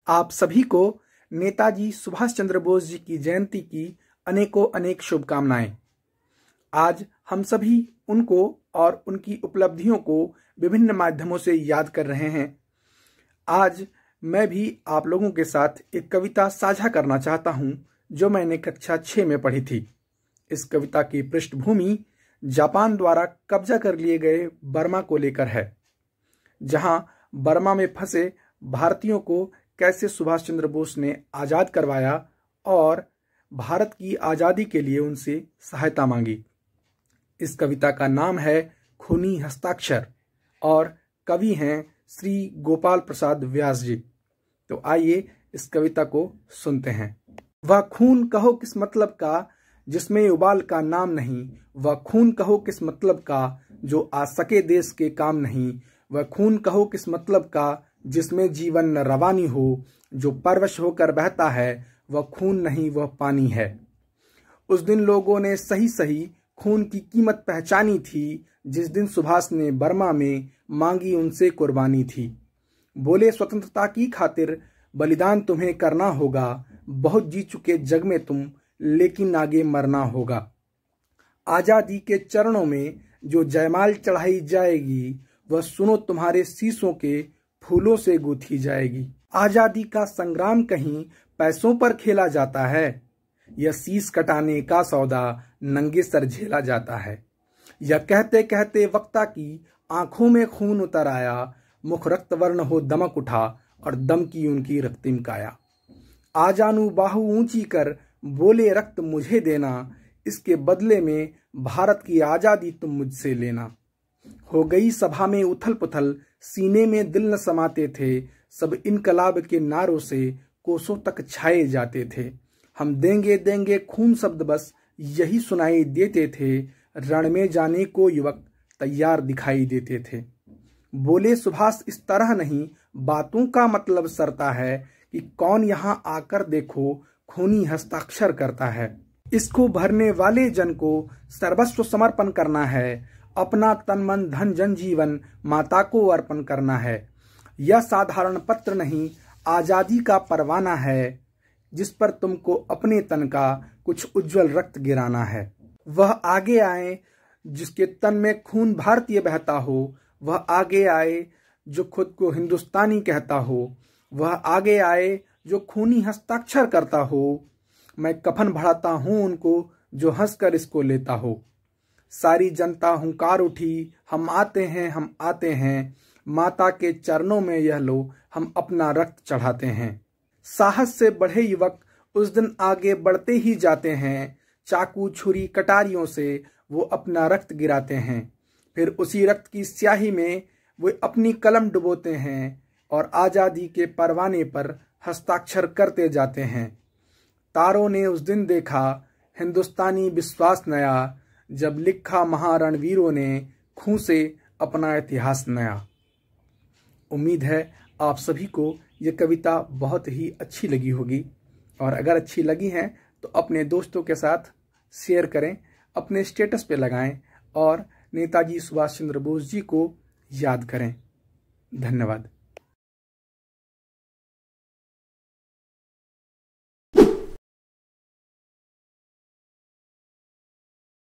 आप सभी को नेताजी सुभाष चंद्र बोस जी की जयंती की अनेकों अनेक शुभकामनाएं। आज हम सभी उनको और उनकी उपलब्धियों को विभिन्न माध्यमों से याद कर रहे हैं। आज मैं भी आप लोगों के साथ एक कविता साझा करना चाहता हूं जो मैंने कक्षा 6 में पढ़ी थी। इस कविता की पृष्ठभूमि जापान द्वारा कब्जा कर लिए गए बर्मा को लेकर है, जहां बर्मा में फंसे भारतीयों को कैसे सुभाष चंद्र बोस ने आज़ाद करवाया और भारत की आज़ादी के लिए उनसे सहायता मांगी। इस कविता का नाम है खूनी हस्ताक्षर और कवि हैं श्री गोपाल प्रसाद व्यास जी। तो आइए इस कविता को सुनते हैं। वह खून कहो किस मतलब का जिसमें उबाल का नाम नहीं, वह खून कहो किस मतलब का जो आ सके देश के काम नहीं, वह खून कहो किस मतलब का जिसमें जीवन रवानी हो, जो परवश होकर बहता है वह खून नहीं वह पानी है। उस दिन लोगों ने सही सही खून की कीमत पहचानी थी, जिस दिन सुभाष ने बर्मा में मांगी उनसे कुर्बानी थी। बोले स्वतंत्रता की खातिर बलिदान तुम्हें करना होगा, बहुत जी चुके जग में तुम लेकिन आगे मरना होगा। आजादी के चरणों में जो जयमाल चढ़ाई जाएगी, वह सुनो तुम्हारे शीशों के फूलों से गूंथी जाएगी। आजादी का संग्राम कहीं पैसों पर खेला जाता है, यह शीश कटाने का सौदा नंगे सर झेला जाता है। यह कहते कहते वक्ता की आंखों में खून उतर आया, मुख रक्त वर्ण हो दमक उठा और दम की उनकी रक्तिम काया। आजानू बाहु ऊंची कर बोले रक्त मुझे देना, इसके बदले में भारत की आजादी तुम मुझसे लेना। हो गई सभा में उथल पुथल, सीने में दिल न समाते थे, सब इनकलाब के नारों से कोसों तक छाए जाते थे। हम देंगे देंगे खून शब्द बस यही सुनाई देते थे, रण में जाने को युवक तैयार दिखाई देते थे। बोले सुभाष इस तरह नहीं, बातों का मतलब सरता है कि कौन यहाँ आकर देखो खूनी हस्ताक्षर करता है। इसको भरने वाले जन को सर्वस्व समर्पण करना है, अपना तन मन धन जन जीवन माता को अर्पण करना है। यह साधारण पत्र नहीं, आजादी का परवाना है, जिस पर तुमको अपने तन का कुछ उज्जवल रक्त गिराना है। वह आगे आए जिसके तन में खून भारतीय बहता हो, वह आगे आए जो खुद को हिंदुस्तानी कहता हो, वह आगे आए जो खूनी हस्ताक्षर करता हो। मैं कफन बढ़ाता हूं उनको जो हंसकर इसको लेता हो। सारी जनता हुंकार उठी, हम आते हैं हम आते हैं, माता के चरणों में यह लो हम अपना रक्त चढ़ाते हैं। साहस से बढ़े युवक उस दिन आगे बढ़ते ही जाते हैं, चाकू छुरी कटारियों से वो अपना रक्त गिराते हैं। फिर उसी रक्त की स्याही में वो अपनी कलम डुबोते हैं और आजादी के परवाने पर हस्ताक्षर करते जाते हैं। तारों ने उस दिन देखा हिंदुस्तानी विश्वास नया, जब लिखा महारणवीरों ने खून से अपना इतिहास नया। उम्मीद है आप सभी को ये कविता बहुत ही अच्छी लगी होगी, और अगर अच्छी लगी है तो अपने दोस्तों के साथ शेयर करें, अपने स्टेटस पे लगाएं और नेताजी सुभाष चंद्र बोस जी को याद करें। धन्यवाद।